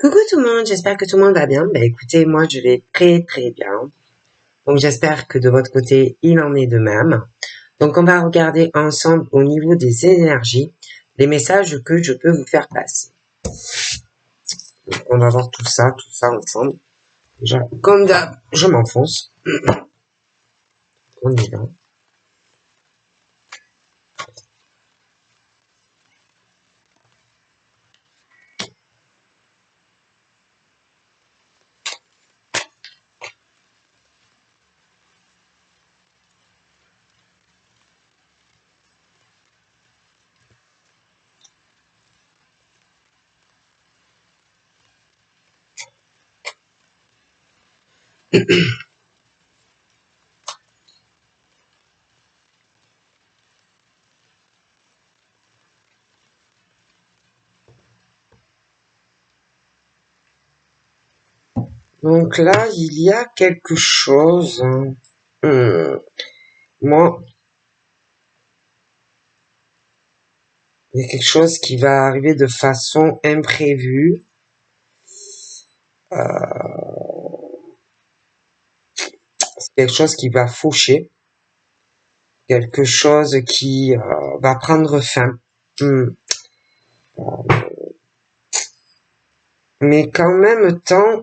Coucou tout le monde, j'espère que tout le monde va bien. Écoutez, moi je vais très très bien. Donc j'espère que de votre côté, il en est de même. Donc on va regarder ensemble au niveau des énergies, les messages que je peux vous faire passer. Donc on va voir tout ça ensemble. Déjà, comme d'hab, je m'enfonce. On y va. Donc là, il y a quelque chose. Moi, il y a quelque chose qui va arriver de façon imprévue. C'est quelque chose qui va faucher. Quelque chose qui va prendre fin. Mais qu'en même temps,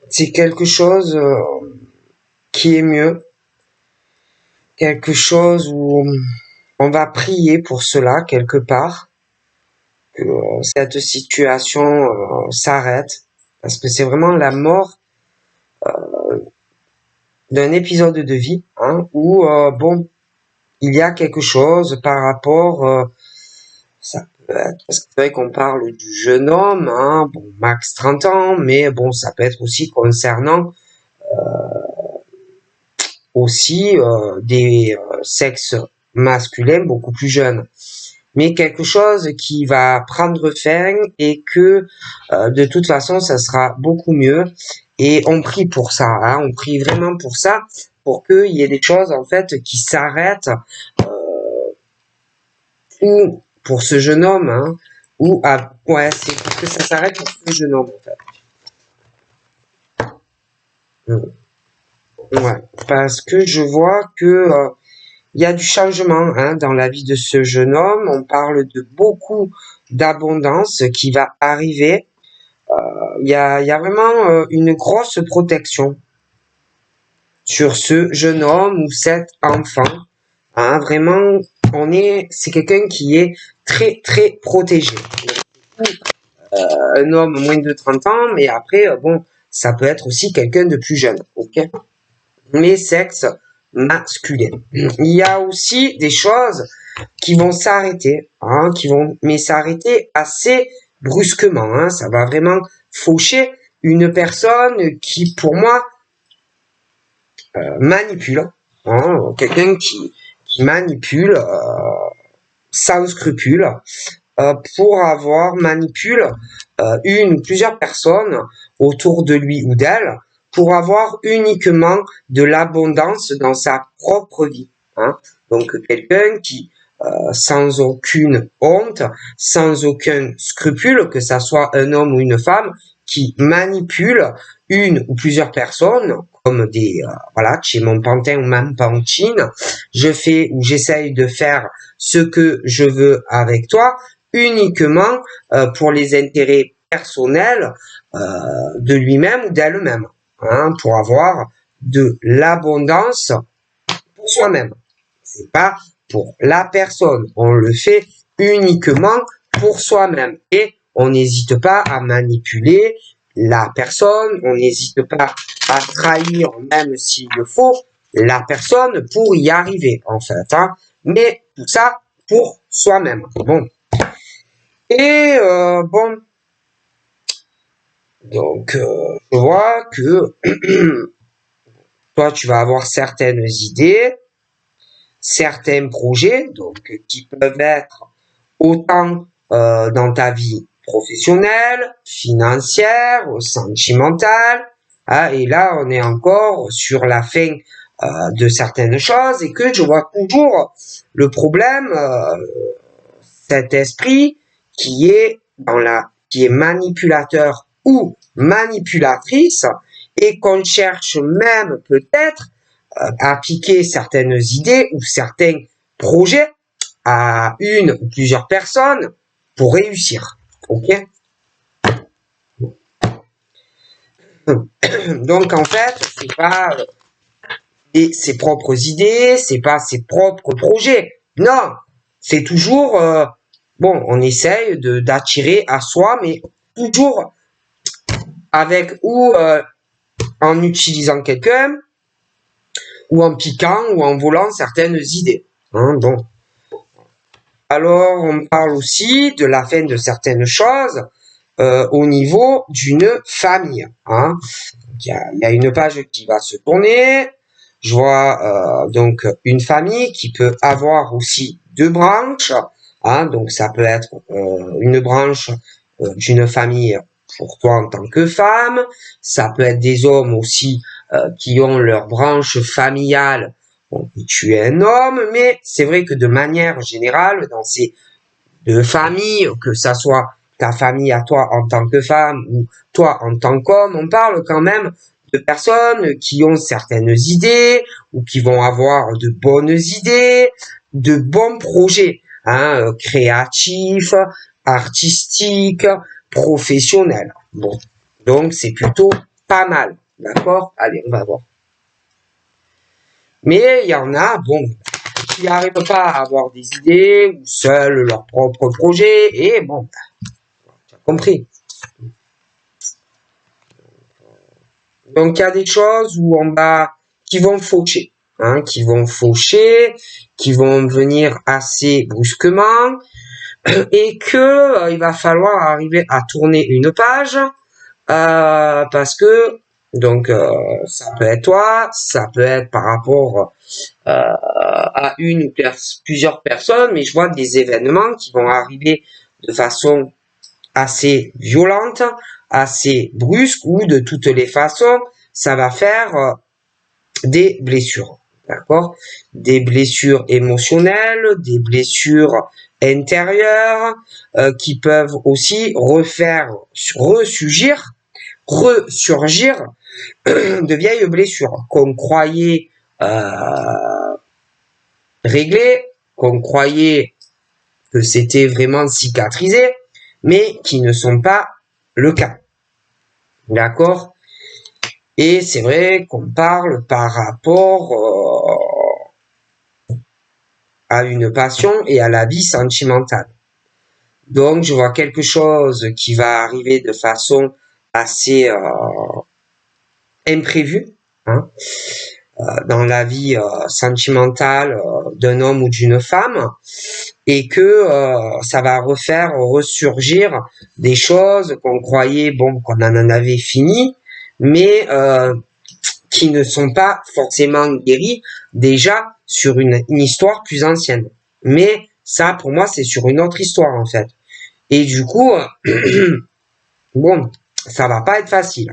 c'est quelque chose qui est mieux. Quelque chose où on va prier pour cela quelque part. Que cette situation s'arrête. Parce que c'est vraiment la mort d'un épisode de vie, hein, où bon, il y a quelque chose par rapport, ça peut être, parce que c'est vrai qu'on parle du jeune homme, hein, bon, max 30 ans, mais bon, ça peut être aussi concernant aussi des sexes masculins beaucoup plus jeunes. Mais quelque chose qui va prendre fin et que de toute façon, ça sera beaucoup mieux. Et on prie pour ça, hein, on prie vraiment pour ça, pour qu'il y ait des choses en fait qui s'arrêtent, ou pour ce jeune homme, hein, ou ouais, c'est pour que ça s'arrête pour ce jeune homme en fait. Ouais, parce que je vois que il y a du changement, hein, dans la vie de ce jeune homme. On parle de beaucoup d'abondance qui va arriver. Il y a vraiment une grosse protection sur ce jeune homme ou cet enfant. Hein, vraiment, c'est quelqu'un qui est très très protégé. Un homme moins de 30 ans, mais après, bon, ça peut être aussi quelqu'un de plus jeune, ok? Mais sexe masculin. Il y a aussi des choses qui vont s'arrêter, hein, mais s'arrêter assez brusquement, hein, ça va vraiment faucher une personne qui, pour moi, manipule, hein, quelqu'un qui manipule sans scrupule pour manipule une ou plusieurs personnes autour de lui ou d'elle pour avoir uniquement de l'abondance dans sa propre vie. Hein. Donc quelqu'un qui, sans aucune honte, sans aucun scrupule, que ça soit un homme ou une femme, qui manipule une ou plusieurs personnes, comme voilà, chez mon pantin ou ma pantine, j'essaye de faire ce que je veux avec toi, uniquement pour les intérêts personnels de lui-même ou d'elle-même, hein, pour avoir de l'abondance pour soi-même. C'est pas pour la personne, on le fait uniquement pour soi-même et on n'hésite pas à manipuler la personne, on n'hésite pas à trahir, même s'il le faut, la personne pour y arriver en fait, hein. Mais tout ça pour soi-même. Bon. Et bon, donc je vois que toi tu vas avoir certaines idées, certains projets, donc qui peuvent être autant dans ta vie professionnelle, financière, sentimentale, hein, et là on est encore sur la fin de certaines choses et que je vois toujours le problème, cet esprit qui est qui est manipulateur ou manipulatrice et qu'on cherche même peut-être à appliquer certaines idées ou certains projets à une ou plusieurs personnes pour réussir. Ok? Donc en fait, c'est pas ses propres idées, c'est pas ses propres projets. Non, c'est toujours bon, on essaye d'attirer à soi, mais toujours avec ou en utilisant quelqu'un, ou en piquant, ou en volant certaines idées. Hein, donc. Alors, on parle aussi de la fin de certaines choses au niveau d'une famille. Hein. Il y a une page qui va se tourner. Je vois donc une famille qui peut avoir aussi deux branches. Hein, donc ça peut être une branche d'une famille pour toi en tant que femme. Ça peut être des hommes aussi qui ont leur branche familiale. Bon, tu es un homme, mais c'est vrai que de manière générale, dans ces deux familles, que ça soit ta famille à toi en tant que femme ou toi en tant qu'homme, on parle quand même de personnes qui ont certaines idées ou qui vont avoir de bonnes idées, de bons projets, hein, créatifs, artistiques, professionnels. Bon, donc c'est plutôt pas mal, d'accord? Allez, on va voir. Mais il y en a, bon, qui n'arrivent pas à avoir des idées ou seuls leurs propres projets, et bon, tu as compris. Donc il y a des choses où on va qui vont faucher, hein, qui vont venir assez brusquement, et que il va falloir arriver à tourner une page parce que donc ça peut être toi, ça peut être par rapport à une ou plusieurs personnes, mais je vois des événements qui vont arriver de façon assez violente, assez brusque, ou de toutes les façons, ça va faire des blessures. D'accord? Des blessures émotionnelles, des blessures intérieures, qui peuvent aussi ressurgir de vieilles blessures qu'on croyait réglées, qu'on croyait que c'était vraiment cicatrisé, mais qui ne sont pas le cas. D'accord? Et c'est vrai qu'on parle par rapport à une passion et à la vie sentimentale. Donc, je vois quelque chose qui va arriver de façon assez imprévue, hein, dans la vie sentimentale d'un homme ou d'une femme, et que ça va refaire ressurgir des choses qu'on croyait bon qu'on en avait fini, mais qui ne sont pas forcément guéries déjà sur une histoire plus ancienne. Mais ça, pour moi, c'est sur une autre histoire en fait. Et du coup, bon, ça va pas être facile.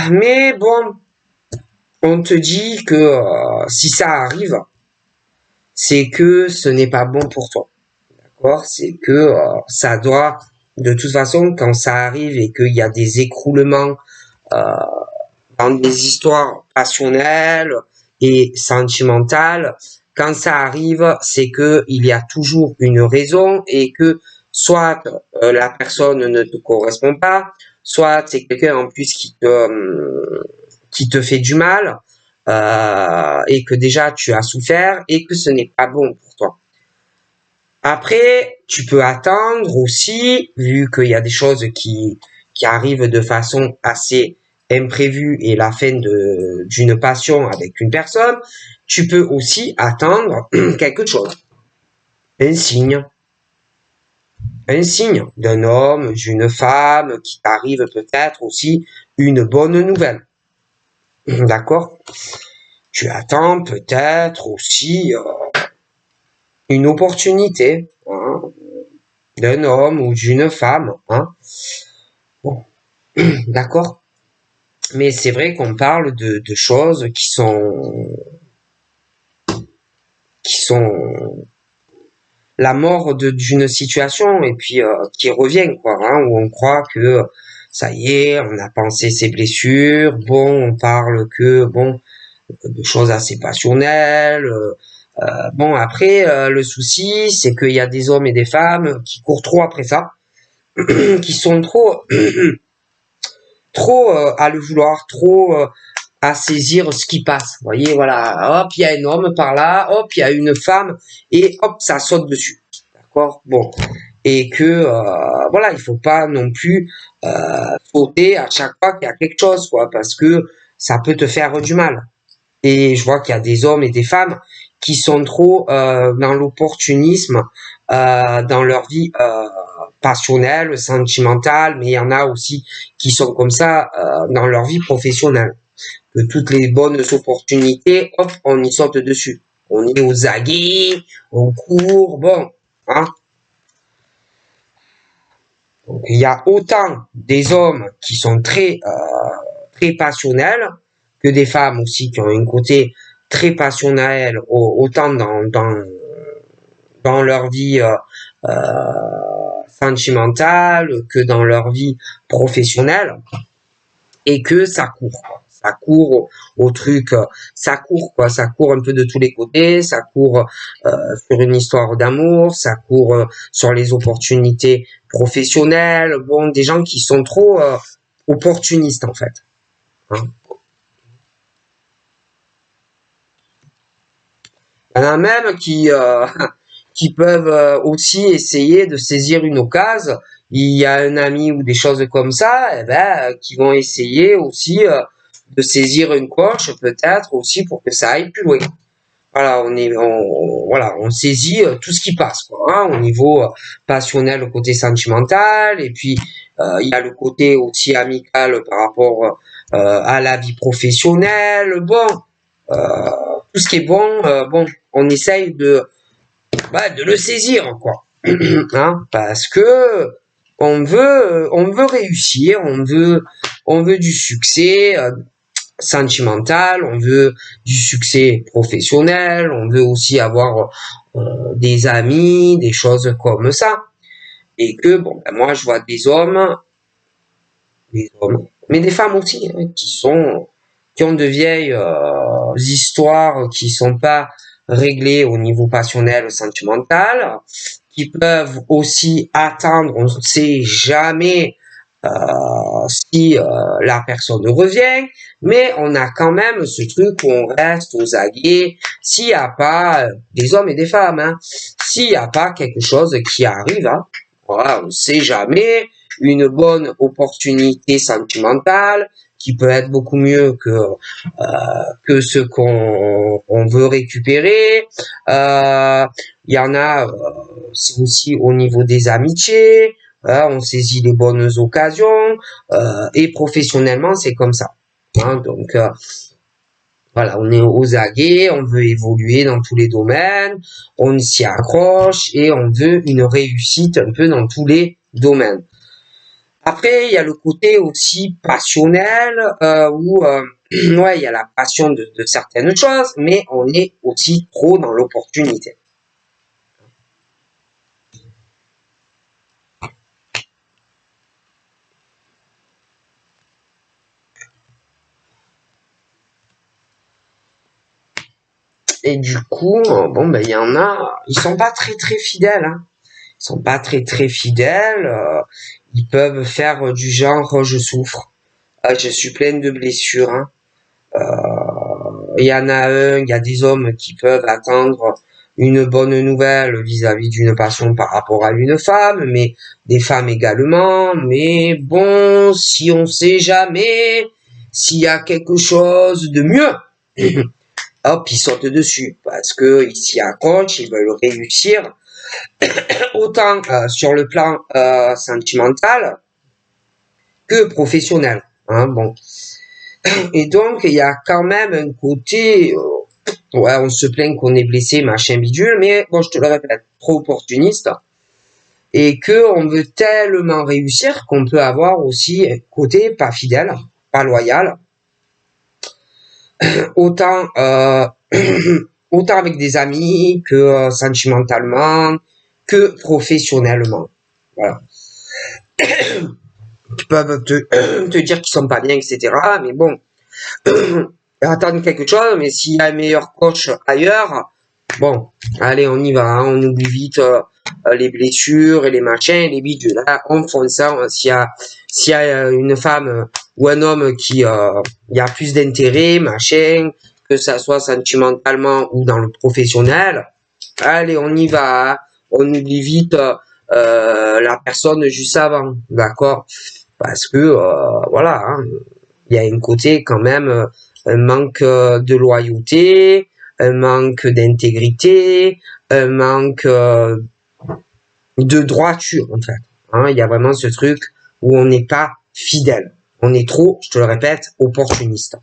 Mais bon, on te dit que si ça arrive, c'est que ce n'est pas bon pour toi. D'accord? C'est que ça doit, de toute façon, quand ça arrive et qu'il y a des écroulements dans des histoires passionnelles et sentimentales, quand ça arrive, c'est que il y a toujours une raison et que soit la personne ne te correspond pas, soit c'est quelqu'un en plus qui te fait du mal et que déjà tu as souffert et que ce n'est pas bon pour toi. Après, tu peux attendre aussi, vu qu'il y a des choses qui arrivent de façon assez imprévue et la fin d'une passion avec une personne, tu peux aussi attendre quelque chose. Un signe. Un signe d'un homme, d'une femme, qui t'arrive peut-être aussi une bonne nouvelle. D'accord? Tu attends peut-être aussi une opportunité, hein, d'un homme ou d'une femme. Hein. Bon. D'accord? Mais c'est vrai qu'on parle de choses qui sont la mort d'une situation et puis qui revient quoi, hein, où on croit que ça y est, on a pensé ses blessures, bon, on parle que bon de choses assez passionnelles. Bon après, le souci c'est qu'il y a des hommes et des femmes qui courent trop après ça, qui sont trop à le vouloir, trop à saisir ce qui passe. Vous voyez, voilà, hop, il y a un homme par là, hop, il y a une femme, et hop, ça saute dessus. D'accord. Bon, et que voilà, il faut pas non plus sauter à chaque fois qu'il y a quelque chose, quoi, parce que ça peut te faire du mal. Et je vois qu'il y a des hommes et des femmes qui sont trop dans l'opportunisme dans leur vie passionnelle, sentimentale, mais il y en a aussi qui sont comme ça dans leur vie professionnelle. Que toutes les bonnes opportunités, hop, on y saute dessus. On est aux aguets, on court, bon, hein. Donc, il y a autant des hommes qui sont très passionnels que des femmes aussi qui ont un côté très passionnel, autant dans leur vie sentimentale que dans leur vie professionnelle, et que ça court, quoi. Ça court au truc, ça court quoi, ça court un peu de tous les côtés, ça court sur une histoire d'amour, ça court sur les opportunités professionnelles, bon, des gens qui sont trop opportunistes en fait, hein. Il y en a même qui qui peuvent aussi essayer de saisir une occasion. Il y a un ami ou des choses comme ça, eh ben, qui vont essayer aussi de saisir une coche, peut-être aussi pour que ça aille plus loin. Voilà, voilà, on saisit tout ce qui passe, quoi, hein, au niveau passionnel, le côté sentimental, et puis il y a le côté aussi amical par rapport à la vie professionnelle. Bon, euh, tout ce qui est bon, bon, on essaye de le saisir, quoi. Hein, parce que on veut réussir, on veut du succès sentimental, on veut du succès professionnel, on veut aussi avoir des amis, des choses comme ça. Et que bon, ben moi je vois des hommes, mais des femmes aussi, hein, qui ont de vieilles histoires qui sont pas réglées au niveau passionnel, sentimental, qui peuvent aussi attendre, on ne sait jamais si la personne revient, mais on a quand même ce truc où on reste aux aguets, s'il n'y a pas, des hommes et des femmes, hein, s'il n'y a pas quelque chose qui arrive, hein, voilà, on ne sait jamais, une bonne opportunité sentimentale, qui peut être beaucoup mieux que ce qu'on veut récupérer. Il y en a, c'est aussi au niveau des amitiés, on saisit les bonnes occasions, et professionnellement, c'est comme ça, hein. Donc, voilà, on est aux aguets, on veut évoluer dans tous les domaines, on s'y accroche et on veut une réussite un peu dans tous les domaines. Après, il y a le côté aussi passionnel, où ouais, il y a la passion de certaines choses, mais on est aussi trop dans l'opportunité. Et du coup, bon, ben, il y en a, ils sont pas très fidèles, hein. Ils sont pas très fidèles. Ils peuvent faire du genre, je souffre, je suis pleine de blessures, hein. Il y en a il y a des hommes qui peuvent attendre une bonne nouvelle vis-à-vis d'une passion par rapport à une femme, mais des femmes également. Mais bon, si on sait jamais, s'il y a quelque chose de mieux, hop, ils sautent dessus parce que ils s'y accrochent, ils veulent réussir autant sur le plan sentimental que professionnel, hein, bon. Et donc il y a quand même un côté ouais, on se plaint qu'on est blessé, machin bidule, mais bon, je te le répète, trop opportuniste, et que on veut tellement réussir qu'on peut avoir aussi un côté pas fidèle, pas loyal, autant autant avec des amis que sentimentalement, que professionnellement. Voilà. Ils peuvent te dire qu'ils sont pas bien, etc. Mais bon, attendre quelque chose, mais s'il y a un meilleur coach ailleurs, bon, allez, on y va, hein, on oublie vite les blessures et les machins, les bidules. Là, on fonce ça. S'il y a une femme ou un homme qui y a plus d'intérêt, machin, que ça soit sentimentalement ou dans le professionnel, allez, on y va. Hein, on oublie vite la personne juste avant, d'accord? Parce que voilà, hein, il y a un côté quand même, un manque de loyauté, un manque d'intégrité, un manque de droiture en fait. Hein, il y a vraiment ce truc où on n'est pas fidèle. On est trop, je te le répète, opportuniste.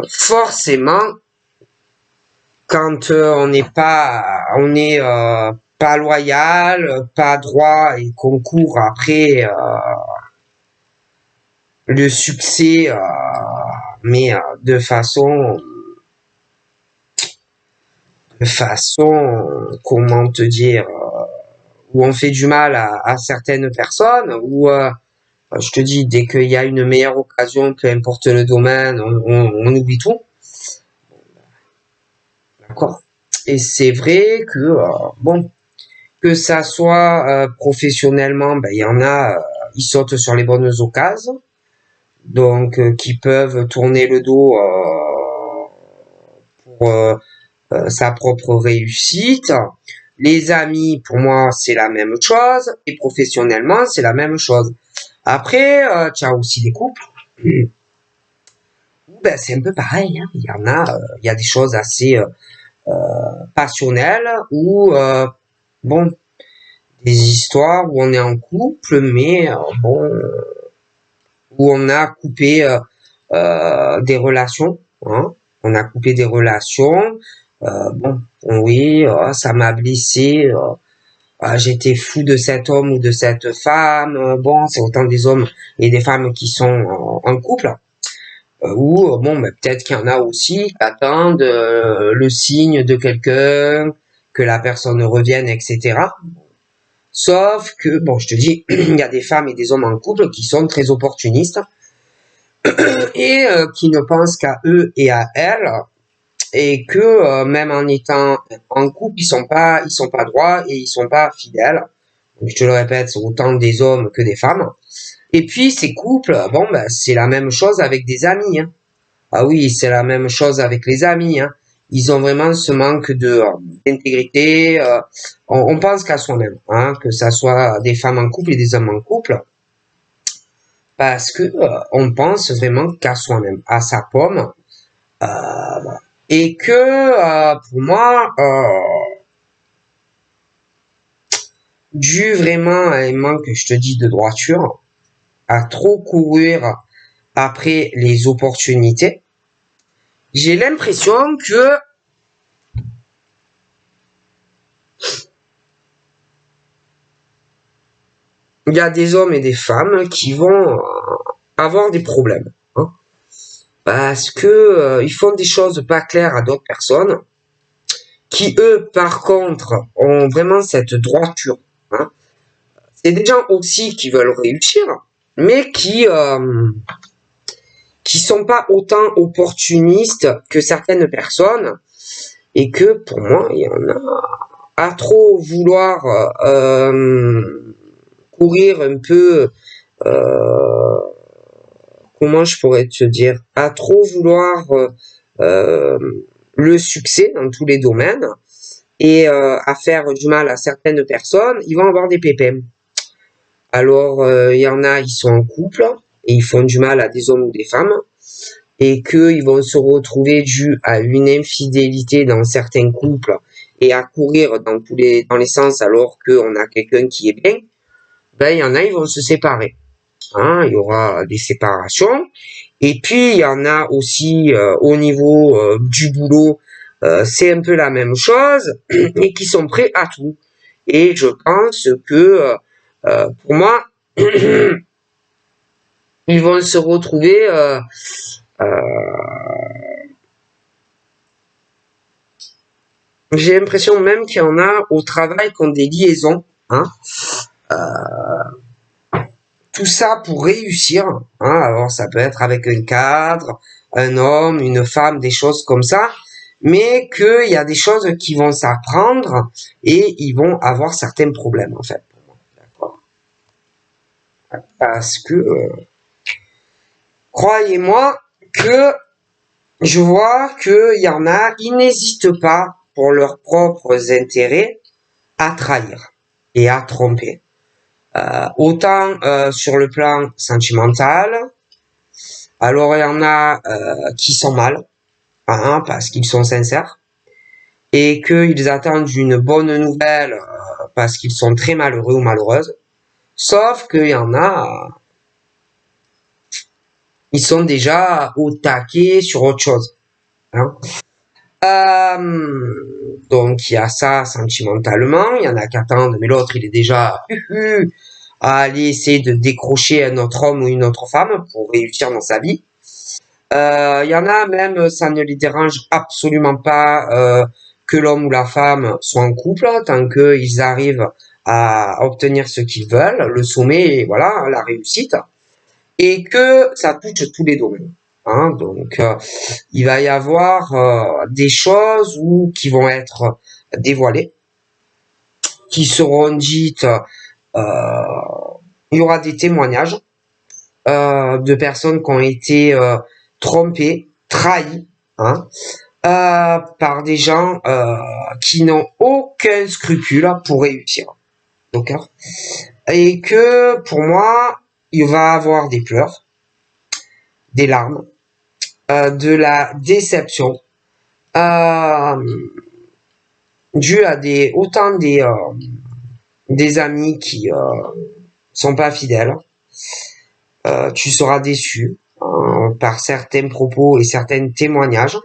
Forcément, quand on n'est pas loyal, pas droit et qu'on court après le succès, mais de façon, comment te dire, où on fait du mal à certaines personnes, où je te dis, dès qu'il y a une meilleure occasion, peu importe le domaine, on oublie tout. D'accord. Et c'est vrai que bon, que ça soit professionnellement, ben il y en a, ils sautent sur les bonnes occasions, donc qui peuvent tourner le dos pour sa propre réussite. Les amis, pour moi, c'est la même chose, et professionnellement, c'est la même chose. Après, tu as aussi des couples. Ben, c'est un peu pareil. Hein. Il y en a, il y a des choses assez passionnelles ou bon, des histoires où on est en couple, mais bon, où on a coupé des relations. Hein. On a coupé des relations. Bon, oui, ça m'a blessé. J'étais fou de cet homme ou de cette femme. Bon, c'est autant des hommes et des femmes qui sont en couple. Ou bon, ben, peut-être qu'il y en a aussi qui attendent le signe de quelqu'un, que la personne revienne, etc. Sauf que, bon, je te dis, il y a des femmes et des hommes en couple qui sont très opportunistes et qui ne pensent qu'à eux et à elles, et que même en étant en couple, ils sont pas droits et ils sont pas fidèles. Donc, je te le répète, c'est autant des hommes que des femmes. Et puis ces couples, bon, ben, c'est la même chose avec des amis. Hein. Ah oui, c'est la même chose avec les amis. Hein. Ils ont vraiment ce manque de d'intégrité. On pense qu'à soi-même, hein, que ça soit des femmes en couple et des hommes en couple, parce que on pense vraiment qu'à soi-même, à sa pomme, et que pour moi, dû vraiment à un manque, je te dis, de droiture, à trop courir après les opportunités, j'ai l'impression que il y a des hommes et des femmes qui vont avoir des problèmes. Hein, parce que ils font des choses pas claires à d'autres personnes, qui eux, par contre, ont vraiment cette droiture. Hein. C'est des gens aussi qui veulent réussir, mais qui sont pas autant opportunistes que certaines personnes, et que pour moi, il y en a à trop vouloir courir un peu, comment je pourrais te dire, à trop vouloir le succès dans tous les domaines et à faire du mal à certaines personnes, ils vont avoir des pépins. Alors, il y en a, ils sont en couple et ils font du mal à des hommes ou des femmes, et qu'ils vont se retrouver dû à une infidélité dans certains couples et à courir dans les sens alors qu'on a quelqu'un qui est bien, ben il y en a, ils vont se séparer. Hein, il y aura des séparations. Et puis il y en a aussi au niveau du boulot, c'est un peu la même chose, et qui sont prêts à tout. Et je pense que Pour moi, ils vont se retrouver j'ai l'impression même qu'il y en a au travail qui ont des liaisons, hein. Tout ça pour réussir, hein. Alors ça peut être avec un cadre, un homme, une femme, des choses comme ça, mais qu'il y a des choses qui vont s'apprendre et ils vont avoir certains problèmes en fait. D'accord. Parce que croyez-moi que je vois qu'il y en a, ils n'hésitent pas pour leurs propres intérêts à trahir et à tromper. Autant sur le plan sentimental, alors il y en a qui sont mal, hein, parce qu'ils sont sincères, et qu'ils attendent une bonne nouvelle parce qu'ils sont très malheureux ou malheureuses. Sauf qu'il y en a, ils sont déjà au taquet sur autre chose. Hein. Donc il y a ça sentimentalement, il y en a qui attendent, mais l'autre il est déjà à aller essayer de décrocher un autre homme ou une autre femme pour réussir dans sa vie. Il y en a même, ça ne les dérange absolument pas que l'homme ou la femme soit en couple, tant qu'ils arrivent à obtenir ce qu'ils veulent, le sommet, voilà, la réussite, et que ça touche tous les domaines. Hein, donc, il va y avoir des choses qui vont être dévoilées, qui seront dites, il y aura des témoignages de personnes qui ont été trompées, trahies, hein, par des gens qui n'ont aucun scrupule pour réussir. D'accord. Et que pour moi, il va avoir des pleurs, des larmes, de la déception, dû à autant des amis qui sont pas fidèles. Tu seras déçu par certains propos et certains témoignages.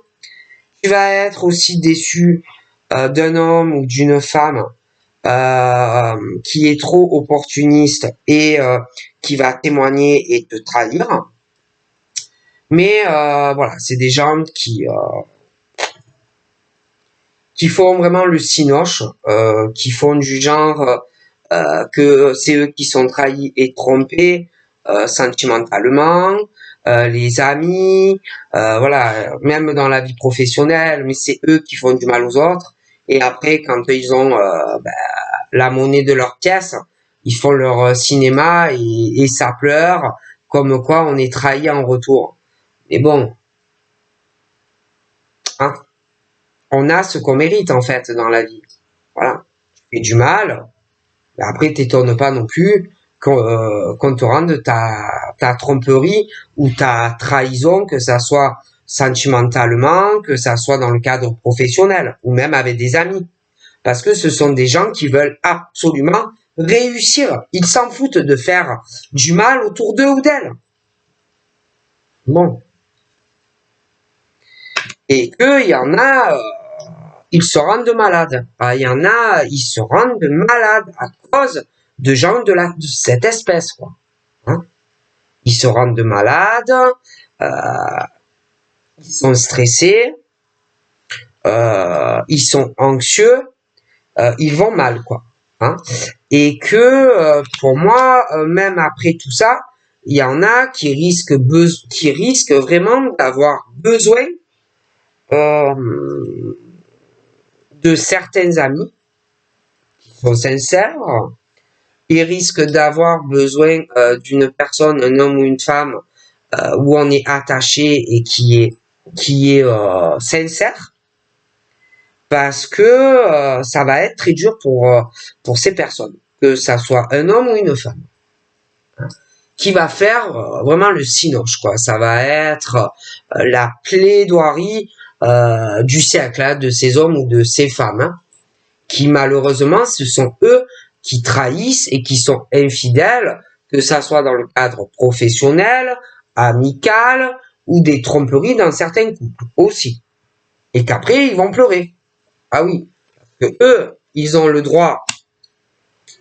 Tu vas être aussi déçu d'un homme ou d'une femme qui est trop opportuniste et qui va témoigner et te trahir. Mais voilà, c'est des gens qui font vraiment le cinoche, qui font du genre que c'est eux qui sont trahis et trompés sentimentalement, les amis, voilà, même dans la vie professionnelle, mais c'est eux qui font du mal aux autres. Et après, quand ils ont la monnaie de leur pièce, ils font leur cinéma et ça pleure, comme quoi on est trahi en retour. Mais bon, hein, on a ce qu'on mérite en fait dans la vie. Voilà, tu fais du mal, mais après t'étonnes pas non plus qu'on te rende ta tromperie ou ta trahison, que ça soit sentimentalement, que ça soit dans le cadre professionnel ou même avec des amis. Parce que ce sont des gens qui veulent absolument réussir. Ils s'en foutent de faire du mal autour d'eux ou d'elles. Bon. Et qu'il y en a, ils se rendent malades. Il y en a, ils se rendent malades à cause de gens de cette espèce, quoi. Hein, ils se rendent malades, ils sont stressés, ils sont anxieux, ils vont mal, quoi. Hein, et que pour moi, même après tout ça, il y en a qui risquent vraiment d'avoir besoin de certains amis qui sont sincères. Ils risquent d'avoir besoin d'une personne, un homme ou une femme, où on est attaché et qui est sincère, parce que ça va être très dur pour ces personnes, que ça soit un homme ou une femme, hein, qui va faire vraiment le cinoche, quoi. Ça va être la plaidoirie du siècle, hein, de ces hommes ou de ces femmes, hein, qui malheureusement, ce sont eux qui trahissent et qui sont infidèles, que ça soit dans le cadre professionnel, amical ou des tromperies dans certains couples aussi. Et qu'après, ils vont pleurer. Ah oui, que eux, ils ont le droit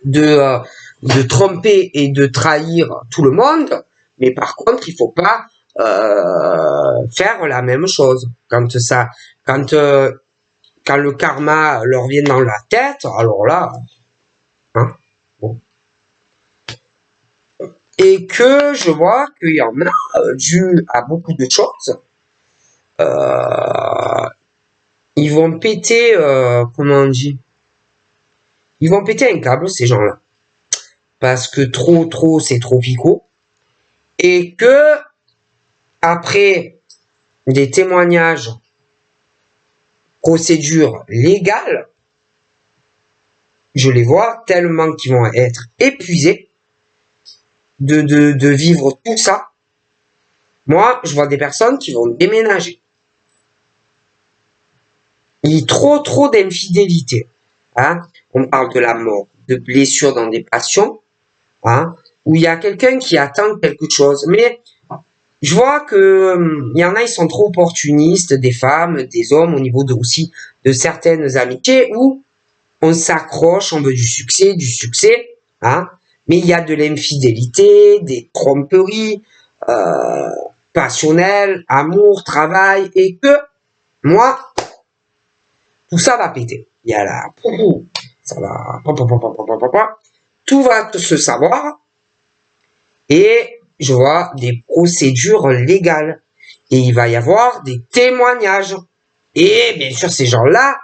de de tromper et de trahir tout le monde, mais par contre, il faut pas faire la même chose. Quand le karma leur vient dans la tête, alors là, hein, bon. Et que je vois qu'il y en a dû à beaucoup de choses. Ils vont péter, comment on dit? Ils vont péter un câble, ces gens-là. Parce que trop, c'est trop picot. Et que, après des témoignages, procédures légales, je les vois tellement qu'ils vont être épuisés de vivre tout ça. Moi, je vois des personnes qui vont déménager. Il y a trop d'infidélité. Hein? On parle de la mort, de blessures dans des passions, hein? Où il y a quelqu'un qui attend quelque chose. Mais je vois que il y en a, ils sont trop opportunistes, des femmes, des hommes, au niveau aussi de certaines amitiés où on s'accroche, on veut du succès, hein? Mais il y a de l'infidélité, des tromperies, passionnelles, amour, travail, et que moi, tout ça va péter. Il y a la, ça va, tout va se savoir, et je vois des procédures légales, et il va y avoir des témoignages, et bien sûr ces gens-là,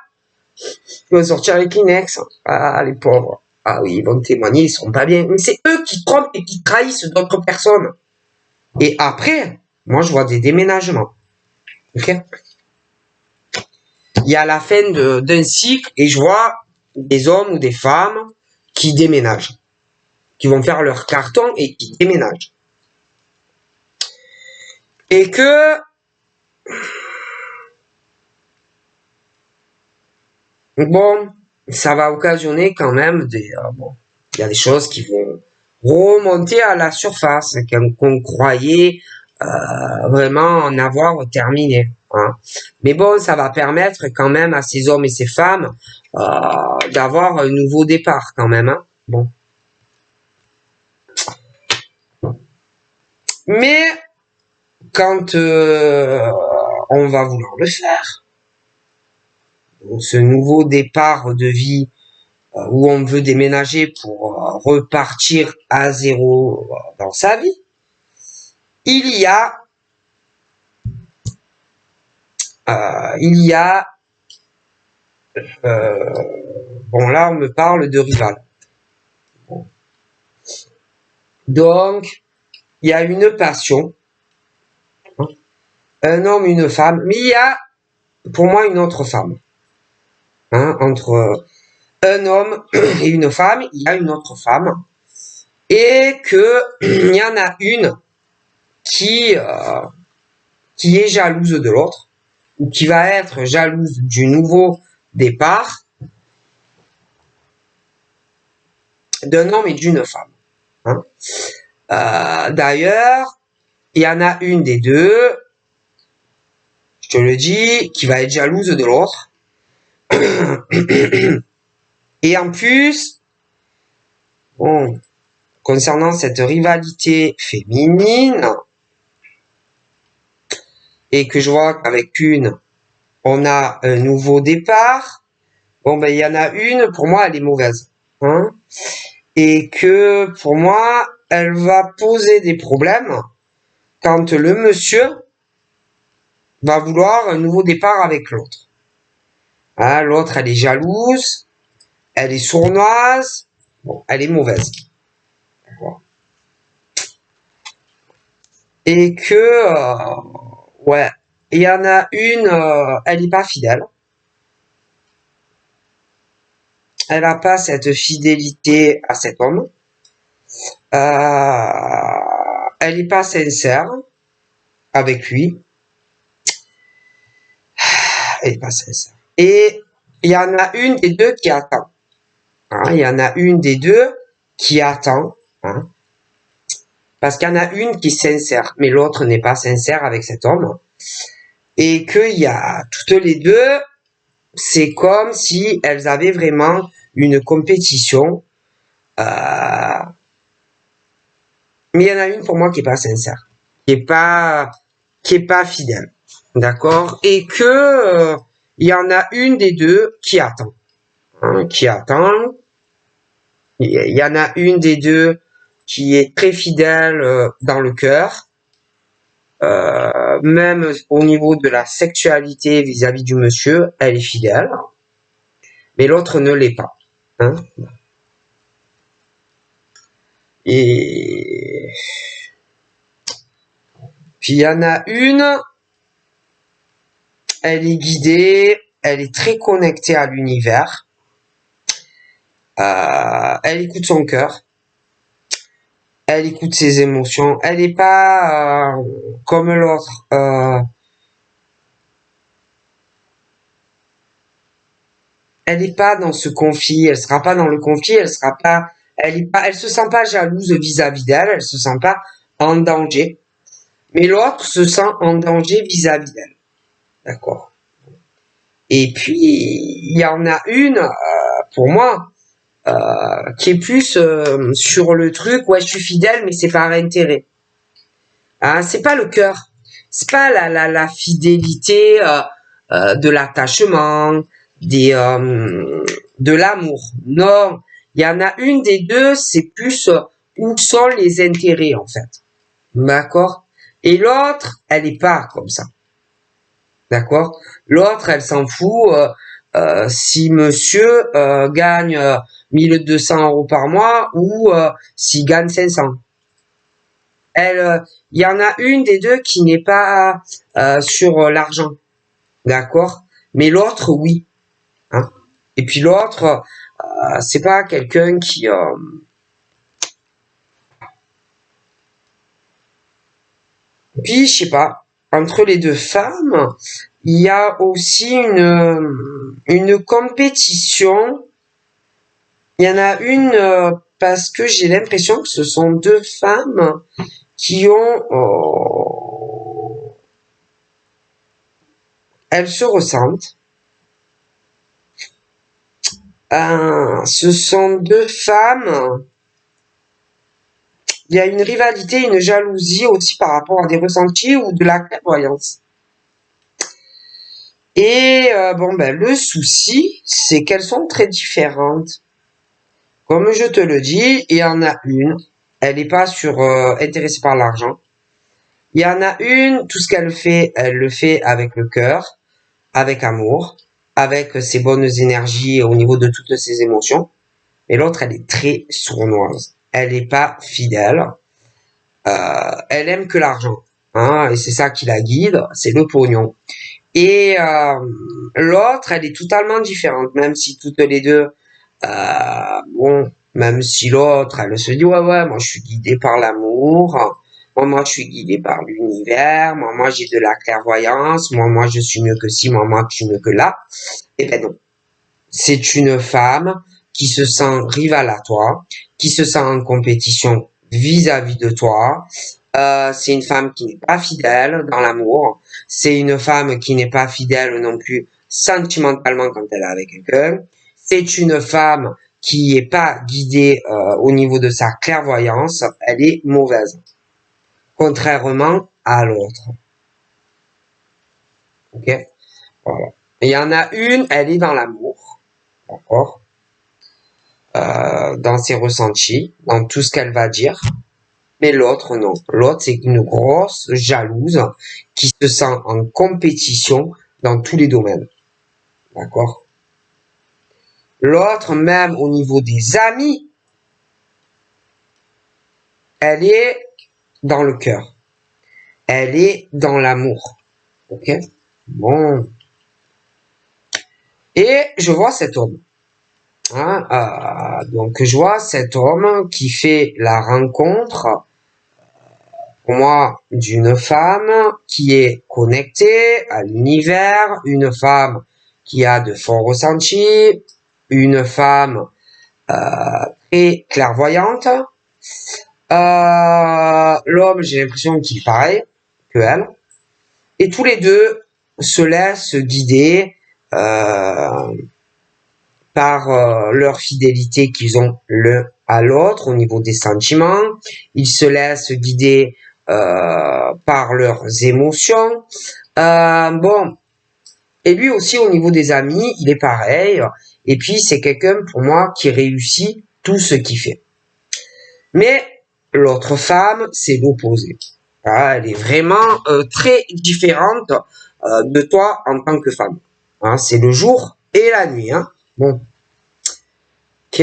ils vont sortir les Kleenex. Ah, les pauvres. Ah oui, ils vont témoigner, ils seront pas bien. Mais c'est eux qui trompent et qui trahissent d'autres personnes. Et après, moi, je vois des déménagements. Ok? Il y a la fin d'un cycle et je vois des hommes ou des femmes qui déménagent. Qui vont faire leur carton et qui déménagent. Et que... Bon, ça va occasionner quand même des... il y a des choses qui vont remonter à la surface, qu'on croyait vraiment en avoir terminé. Hein. Mais bon, ça va permettre quand même à ces hommes et ces femmes d'avoir un nouveau départ quand même. Hein. Bon. Mais quand on va vouloir le faire, ce nouveau départ de vie où on veut déménager pour repartir à zéro dans sa vie, il y a bon là on me parle de rival. Bon. Donc il y a une passion, hein, un homme, une femme, mais il y a pour moi une autre femme. Hein, entre un homme et une femme, il y a une autre femme, et que il y en a une qui est jalouse de l'autre, ou qui va être jalouse du nouveau départ d'un homme et d'une femme. Hein. D'ailleurs, il y en a une des deux, je te le dis, qui va être jalouse de l'autre. Et en plus, bon, concernant cette rivalité féminine, et que je vois qu'avec une, on a un nouveau départ, bon ben il y en a une, pour moi elle est mauvaise. Hein, et que pour moi, elle va poser des problèmes quand le monsieur va vouloir un nouveau départ avec l'autre. Hein, l'autre, elle est jalouse, elle est sournoise, bon, elle est mauvaise. Et que, ouais, il y en a une, elle n'est pas fidèle. Elle n'a pas cette fidélité à cet homme. Elle n'est pas sincère avec lui. Elle n'est pas sincère. Et il y en a une des deux qui attend. Hein, il y en a une des deux qui attend. Hein, parce qu'il y en a une qui est sincère, mais l'autre n'est pas sincère avec cet homme. Et qu'il y a toutes les deux, c'est comme si elles avaient vraiment une compétition Mais il y en a une pour moi qui est pas sincère, qui est pas fidèle, d'accord, et que il y en a une des deux qui attend, hein, qui attend. Il y en a une des deux qui est très fidèle dans le cœur, même au niveau de la sexualité vis-à-vis du monsieur, elle est fidèle, mais l'autre ne l'est pas. Hein. Et puis il y en a une, elle est guidée, elle est très connectée à l'univers, elle écoute son cœur, elle écoute ses émotions, elle n'est pas comme l'autre. Elle n'est pas dans ce conflit, elle sera pas dans le conflit, elle se sent pas jalouse vis-à-vis d'elle, elle se sent pas en danger, mais l'autre se sent en danger vis-à-vis d'elle, d'accord. Et puis il y en a une, pour moi, qui est plus sur le truc, ouais, je suis fidèle, mais c'est par intérêt. Hein, c'est pas le cœur, c'est pas la fidélité de l'attachement, de l'amour. Non, il y en a une des deux, c'est plus où sont les intérêts en fait. D'accord? Et l'autre, elle est pas comme ça. D'accord? L'autre, elle s'en fout si monsieur gagne 1200 € par mois ou s'il gagne 500. Elle, il y en a une des deux qui n'est pas sur l'argent. D'accord? Mais l'autre, oui. Hein. Et puis l'autre, c'est pas quelqu'un qui... Puis, je sais pas, entre les deux femmes, il y a aussi une compétition. Il y en a une, parce que j'ai l'impression que ce sont deux femmes qui ont... elles se ressentent. Ce sont deux femmes. Il y a une rivalité, une jalousie aussi par rapport à des ressentis ou de la clairvoyance. Et bon, ben le souci, c'est qu'elles sont très différentes. Comme je te le dis, il y en a une, elle n'est pas intéressée par l'argent. Il y en a une, tout ce qu'elle fait, elle le fait avec le cœur, avec amour, avec ses bonnes énergies au niveau de toutes ses émotions. Et l'autre, elle est très sournoise. Elle n'est pas fidèle. Elle aime que l'argent. Hein, et c'est ça qui la guide, c'est le pognon. Et l'autre, elle est totalement différente, même si toutes les deux, bon, même si l'autre, elle se dit, ouais, moi je suis guidée par l'amour, moi je suis guidée par l'univers, moi j'ai de la clairvoyance, moi je suis mieux que ci, moi je suis mieux que là. Eh ben non. C'est une femme qui se sent rivale à toi, qui se sent en compétition vis-à-vis de toi. C'est une femme qui n'est pas fidèle dans l'amour. C'est une femme qui n'est pas fidèle non plus sentimentalement quand elle est avec quelqu'un. C'est une femme qui est pas guidée au niveau de sa clairvoyance. Elle est mauvaise. Contrairement à l'autre. Ok? Voilà. Il y en a une, elle est dans l'amour. D'accord? Dans ses ressentis, dans tout ce qu'elle va dire. Mais l'autre, non. L'autre, c'est une grosse jalouse qui se sent en compétition dans tous les domaines. D'accord? L'autre, même au niveau des amis, elle est dans le cœur. Elle est dans l'amour. Ok? Bon. Et je vois cet homme. Hein, donc je vois cet homme qui fait la rencontre, pour moi, d'une femme qui est connectée à l'univers, une femme qui a de forts ressentis, une femme très clairvoyante. L'homme, j'ai l'impression qu'il est pareil que elle. Et tous les deux se laissent guider par leur fidélité qu'ils ont l'un à l'autre au niveau des sentiments. Ils se laissent guider par leurs émotions. Bon, et lui aussi au niveau des amis, il est pareil. Et puis c'est quelqu'un pour moi qui réussit tout ce qu'il fait. Mais l'autre femme, c'est l'opposé. Ah, elle est vraiment très différente de toi en tant que femme. Hein, c'est le jour et la nuit. Hein. Bon. Ok.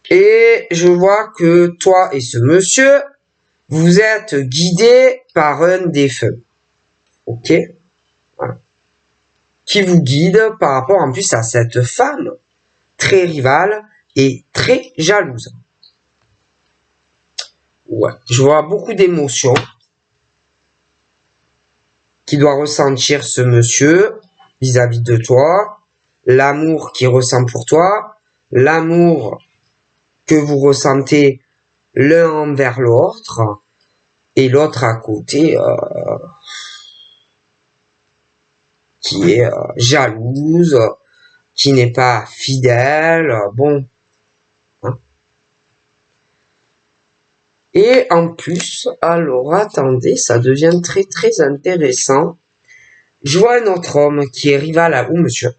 Et je vois que toi et ce monsieur, vous êtes guidés par un défunt. Ok. Voilà. Qui vous guide par rapport en plus à cette femme très rivale et très jalouse. Ouais. Je vois beaucoup d'émotions qui doit ressentir ce monsieur vis-à-vis de toi, l'amour qu'il ressent pour toi, l'amour que vous ressentez l'un envers l'autre, et l'autre à côté qui est jalouse, qui n'est pas fidèle, bon. Hein. Et en plus, alors attendez, ça devient très très intéressant. Je vois un autre homme qui est rival à vous, monsieur.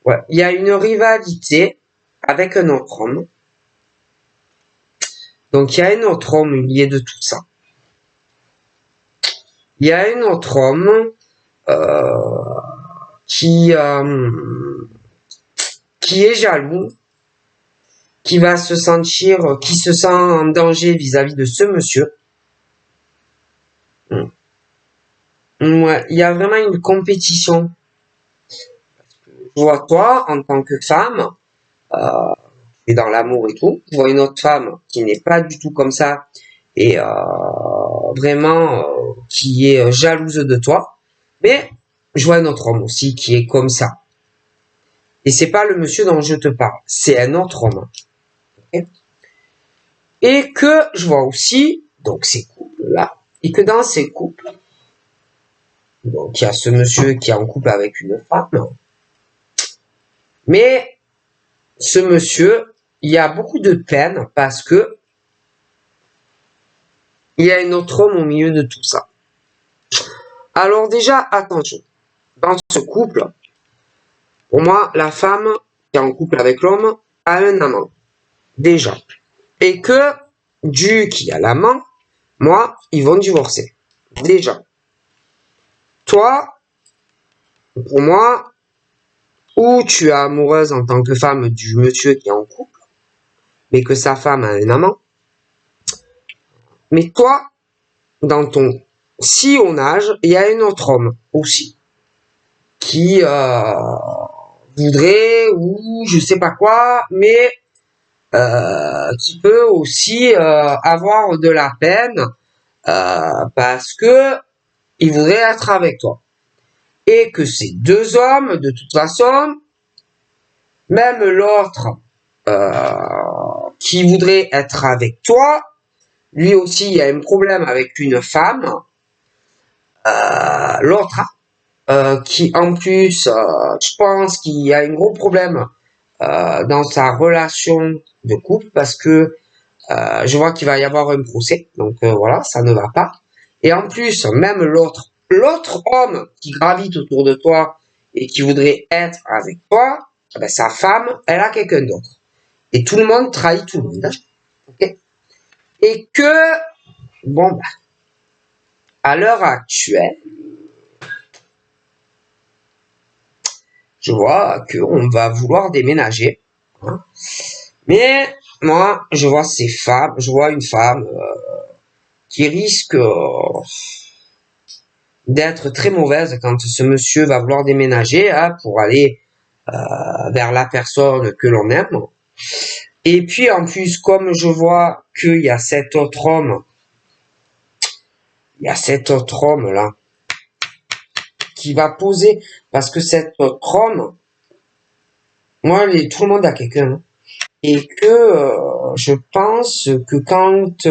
Ouais, il y a une rivalité avec un autre homme. Donc il y a un autre homme lié de tout ça. Il y a un autre homme qui est jaloux, qui se sent en danger vis-à-vis de ce monsieur. Ouais, il y a vraiment une compétition. Je vois toi, en tant que femme, et dans l'amour et tout, je vois une autre femme qui n'est pas du tout comme ça, et vraiment qui est jalouse de toi. Mais je vois un autre homme aussi qui est comme ça. Et c'est pas le monsieur dont je te parle, c'est un autre homme. Okay. Et que je vois aussi, donc ces couples-là, et que dans ces couples, donc il y a ce monsieur qui est en couple avec une femme, mais ce monsieur, il y a beaucoup de peine parce que il y a un autre homme au milieu de tout ça. Alors déjà, attention, dans ce couple, pour moi, la femme qui est en couple avec l'homme a un amant, déjà. Et que, du qu'il y a l'amant, moi, ils vont divorcer. Déjà. Toi, pour moi, ou tu es amoureuse en tant que femme du monsieur qui est en couple, mais que sa femme a un amant. Mais toi, dans ton sillonnage, il y a un autre homme aussi qui voudrait ou je sais pas quoi, mais qui peut aussi avoir de la peine parce que il voudrait être avec toi. Et que ces deux hommes, de toute façon, même l'autre qui voudrait être avec toi, lui aussi il y a un problème avec une femme, l'autre qui en plus, je pense qu'il y a un gros problème dans sa relation de couple parce que je vois qu'il va y avoir un procès, donc voilà, ça ne va pas. Et en plus, même l'autre homme qui gravite autour de toi et qui voudrait être avec toi, ben, sa femme, elle a quelqu'un d'autre. Et tout le monde trahit tout le monde. Hein. Okay. Et que, bon, bah, à l'heure actuelle, je vois qu'on va vouloir déménager. Hein. Mais moi, je vois une femme qui risque d'être très mauvaise quand ce monsieur va vouloir déménager hein, pour aller vers la personne que l'on aime. Et puis en plus, comme je vois qu'il y a cet autre homme, là qui va poser, parce que cet autre homme, moi, tout le monde a quelqu'un. Hein. Et que je pense que quand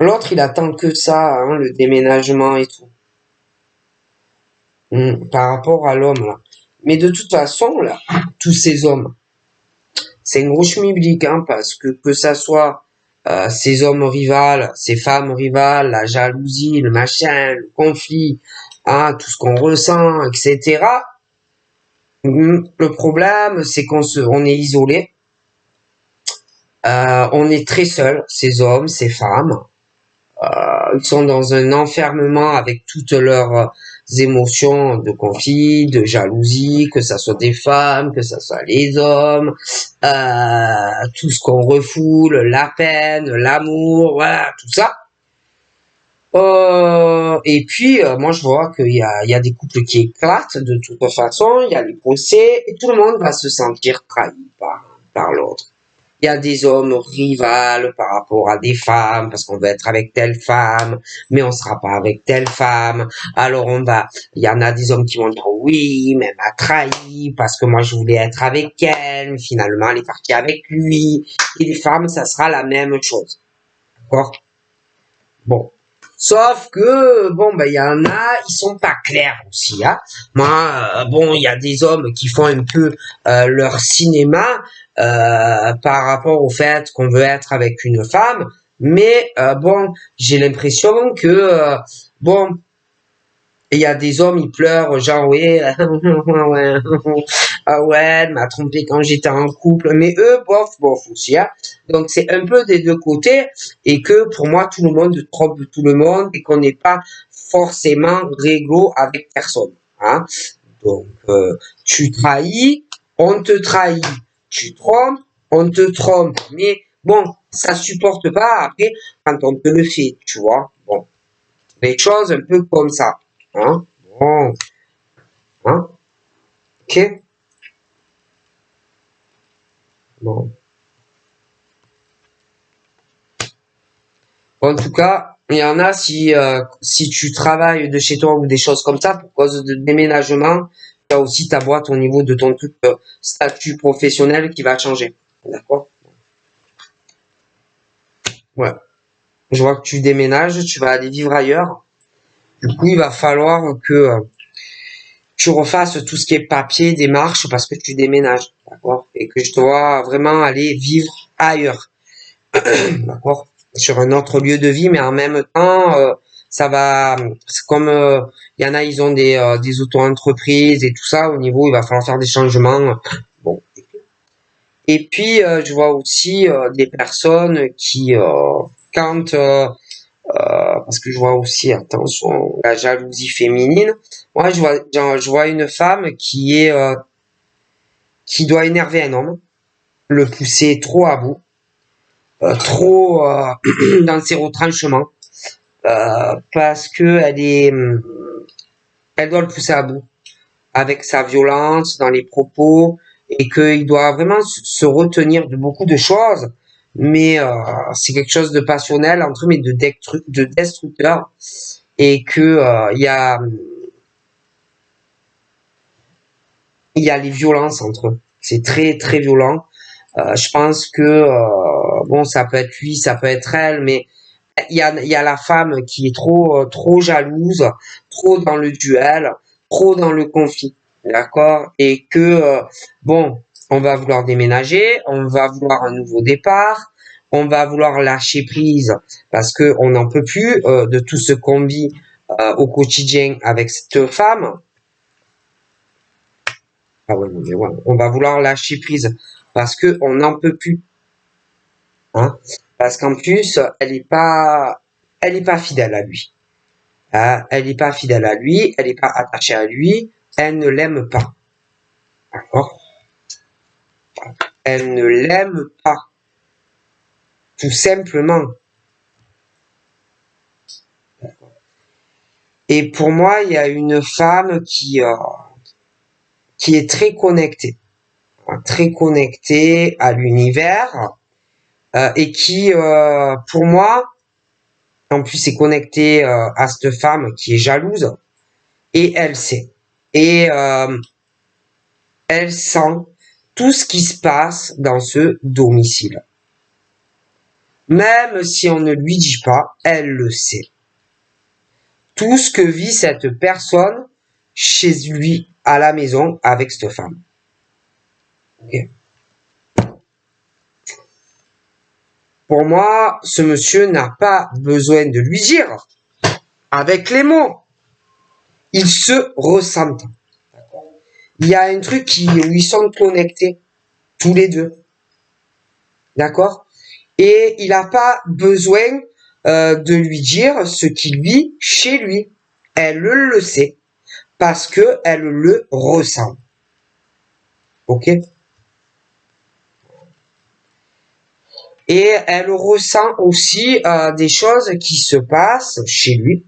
l'autre, il attend que ça, hein, le déménagement et tout. Par rapport à l'homme, là. Mais de toute façon, là, tous ces hommes, c'est une grosse biblique, hein, parce que ça soit ces hommes rivales, ces femmes rivales, la jalousie, le machin, le conflit, hein, tout ce qu'on ressent, etc. Le problème, c'est on est isolé, on est très seul, ces hommes, ces femmes. Ils sont dans un enfermement avec toutes leurs émotions de conflit, de jalousie, que ça soit des femmes, que ça soit les hommes, tout ce qu'on refoule, la peine, l'amour, voilà, tout ça. Et puis, moi, je vois qu'il y a des couples qui éclatent de toute façon, il y a les procès, et tout le monde va se sentir trahi par l'autre. Il y a des hommes rivales par rapport à des femmes, parce qu'on veut être avec telle femme, mais on sera pas avec telle femme. Alors il y en a des hommes qui vont dire oui, mais elle m'a trahi, parce que moi je voulais être avec elle, mais finalement elle est partie avec lui. Et les femmes, ça sera la même chose. D'accord? Bon. Sauf que, bon, il y en a, ils sont pas clairs aussi, hein. Moi, bon, il y a des hommes qui font un peu leur cinéma par rapport au fait qu'on veut être avec une femme, mais bon, j'ai l'impression que, bon, il y a des hommes, ils pleurent, genre, oui, ouais, ah ouais, elle m'a trompé quand j'étais en couple, mais eux, bof, bof aussi, hein. Donc c'est un peu des deux côtés, et que pour moi, tout le monde trompe tout le monde, et qu'on n'est pas forcément réglo avec personne, hein. Donc, tu trahis, on te trahit, tu trompes, on te trompe, mais bon, ça supporte pas après quand on te le fait, tu vois. Bon, des choses un peu comme ça. Hein? Bon, hein? Ok? Bon. En tout cas, il y en a si tu travailles de chez toi ou des choses comme ça pour cause de déménagement, tu as aussi ta boîte au niveau de ton truc statut professionnel qui va changer. D'accord? Ouais. Je vois que tu déménages, tu vas aller vivre ailleurs. Du coup, il va falloir que tu refasses tout ce qui est papier, démarche, parce que tu déménages. D'accord? Et que je dois vraiment aller vivre ailleurs. D'accord, sur un autre lieu de vie, mais en même temps, ça va, c'est comme il y en a, ils ont des auto-entreprises et tout ça. Au niveau, il va falloir faire des changements. Bon, et puis je vois aussi des personnes qui, quand, parce que je vois aussi, attention, la jalousie féminine. Moi, je vois une femme qui doit énerver un homme, le pousser trop à bout, trop dans ses retranchements. Parce que elle doit le pousser à bout avec sa violence dans les propos et qu'il doit vraiment se retenir de beaucoup de choses, mais c'est quelque chose de passionnel entre eux, mais de destructeur et que il y a les violences entre eux. C'est très très violent. Je pense que bon, ça peut être lui, ça peut être elle, mais il y a la femme qui est trop jalouse, trop dans le duel, trop dans le conflit, d'accord? Et que bon, on va vouloir déménager, on va vouloir un nouveau départ, on va vouloir lâcher prise parce que on n'en peut plus de tout ce qu'on vit au quotidien avec cette femme. Ah ouais, mais ouais, on va vouloir lâcher prise parce que on n'en peut plus, hein? Parce qu'en plus, elle est pas fidèle à lui. Elle n'est pas fidèle à lui, elle n'est pas attachée à lui, elle ne l'aime pas. D'accord? Elle ne l'aime pas. Tout simplement. Et pour moi, il y a une femme qui est très connectée à l'univers, et qui, pour moi, en plus, est connectée à cette femme qui est jalouse, et elle sait. Et elle sent tout ce qui se passe dans ce domicile. Même si on ne lui dit pas, elle le sait. Tout ce que vit cette personne chez lui, à la maison avec cette femme. Okay. Pour moi, ce monsieur n'a pas besoin de lui dire avec les mots. Ils se ressentent. Il y a un truc où ils sont connectés, tous les deux. D'accord? Et il n'a pas besoin de lui dire ce qu'il vit chez lui. Elle le sait parce que elle le ressent. Ok? Et elle ressent aussi des choses qui se passent chez lui,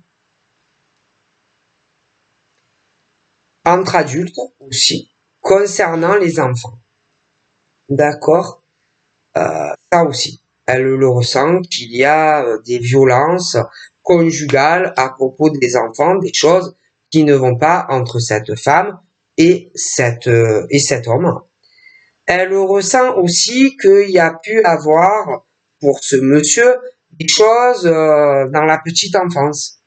entre adultes aussi, concernant les enfants. D'accord? Ça aussi. Elle le ressent qu'il y a des violences conjugales à propos des enfants, des choses qui ne vont pas entre cette femme et cet homme. Elle ressent aussi qu'il y a pu avoir pour ce monsieur des choses dans la petite enfance.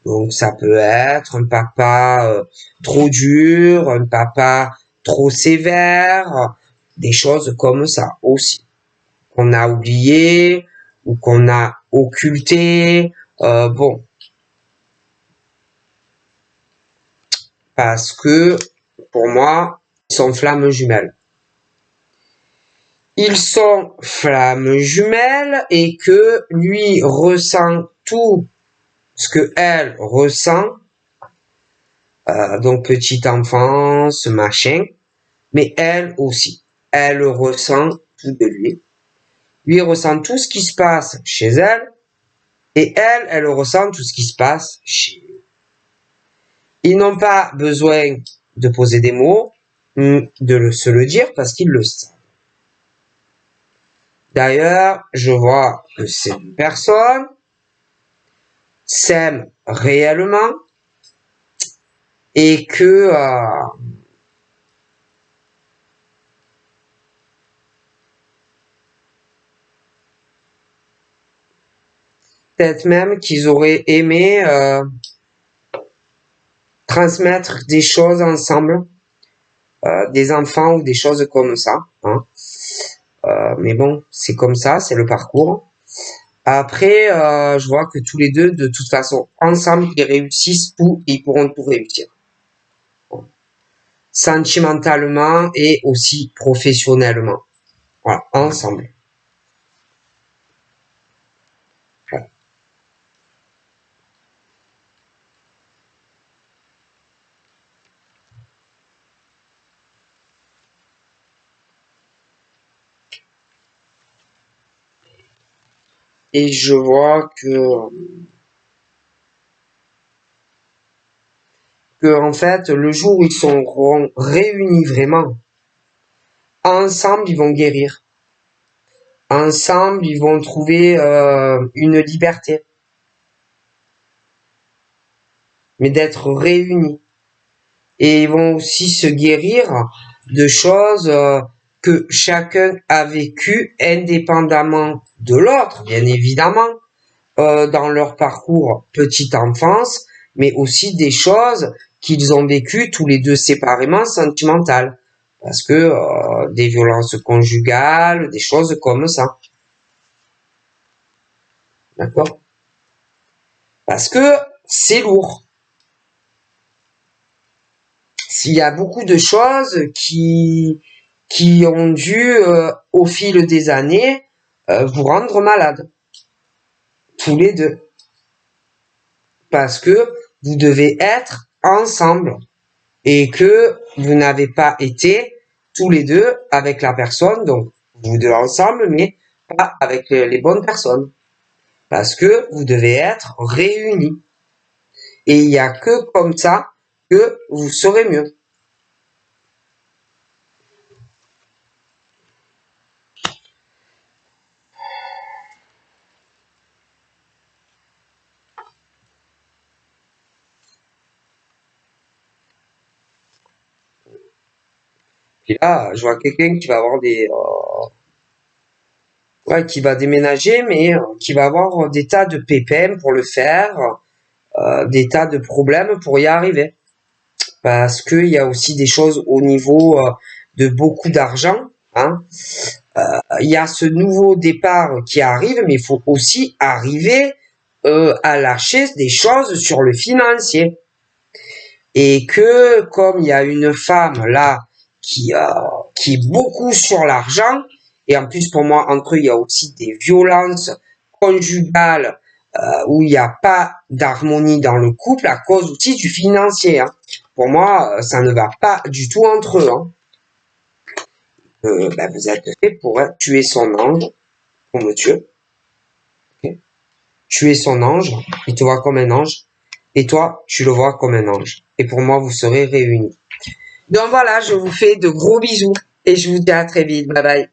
Donc ça peut être un papa trop dur, un papa trop sévère, des choses comme ça aussi qu'on a oublié ou qu'on a occulté. Bon, parce que pour moi, ils sont flammes jumelles. Ils sont flammes jumelles et que lui ressent tout ce que elle ressent, donc petite enfance, machin, mais elle aussi, elle ressent tout de lui. Lui ressent tout ce qui se passe chez elle et elle ressent tout ce qui se passe chez lui. Ils n'ont pas besoin de poser des mots, de se le dire parce qu'ils le savent. D'ailleurs, je vois que ces deux personnes s'aiment réellement et que peut-être même qu'ils auraient aimé transmettre des choses ensemble, des enfants ou des choses comme ça. Hein. Mais bon, c'est comme ça, c'est le parcours. Après, je vois que tous les deux, de toute façon, ensemble, ils réussissent tout et ils pourront tout réussir. Bon. Sentimentalement et aussi professionnellement. Voilà, ensemble. Voilà. Et je vois que en fait, le jour où ils seront réunis vraiment, ensemble, ils vont guérir. Ensemble, ils vont trouver une liberté. Mais d'être réunis. Et ils vont aussi se guérir de choses que chacun a vécues indépendamment de l'autre, bien évidemment, dans leur parcours petite enfance, mais aussi des choses qu'ils ont vécues tous les deux séparément sentimentales. Parce que des violences conjugales, des choses comme ça. D'accord? Parce que c'est lourd. S'il y a beaucoup de choses qui ont dû, au fil des années, vous rendre malade. Tous les deux. Parce que vous devez être ensemble. Et que vous n'avez pas été tous les deux avec la personne, donc vous deux ensemble, mais pas avec les bonnes personnes. Parce que vous devez être réunis. Et il n'y a que comme ça que vous saurez mieux. Et là, je vois quelqu'un qui va avoir qui va déménager, mais qui va avoir des tas de pépins pour le faire, des tas de problèmes pour y arriver. parce qu'il y a aussi des choses au niveau de beaucoup d'argent. Hein. Il y a ce nouveau départ qui arrive, mais il faut aussi arriver à lâcher des choses sur le financier. Et que comme il y a une femme là qui est beaucoup sur l'argent, et en plus pour moi entre eux il y a aussi des violences conjugales où il n'y a pas d'harmonie dans le couple à cause aussi du financier. Hein. Pour moi, ça ne va pas du tout entre eux. Hein. Vous êtes fait pour tuer son ange, pour me tuer. Okay. Tuer son ange, il te voit comme un ange, et toi, tu le vois comme un ange. Et pour moi, vous serez réunis. Donc voilà, je vous fais de gros bisous, et je vous dis à très vite. Bye bye.